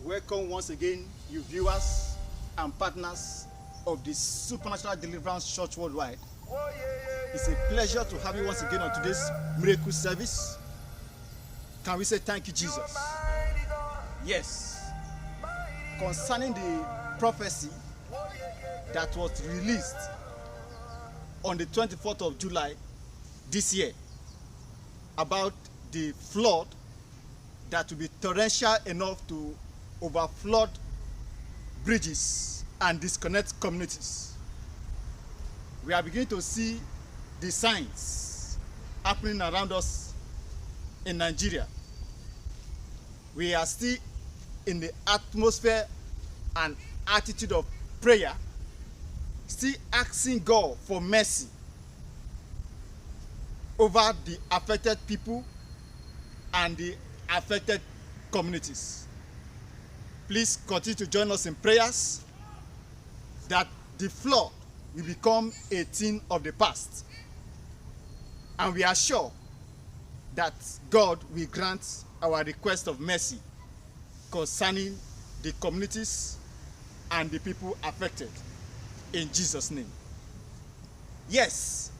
Welcome once again, you viewers and partners of the Supernatural Deliverance Church Worldwide. It's a pleasure to have you once again on today's miracle service. Can we say thank you, Jesus? Yes. Concerning the prophecy that was released on the 24th of July this year about the flood that will be torrential enough to overflood bridges and disconnect communities. We are beginning to see the signs happening around us in Nigeria. We are still in the atmosphere and attitude of prayer, still asking God for mercy over the affected people and the affected communities. Please continue to join us in prayers that the flood will become a thing of the past. And we are sure that God will grant our request of mercy concerning the communities and the people affected, in Jesus' name. Yes,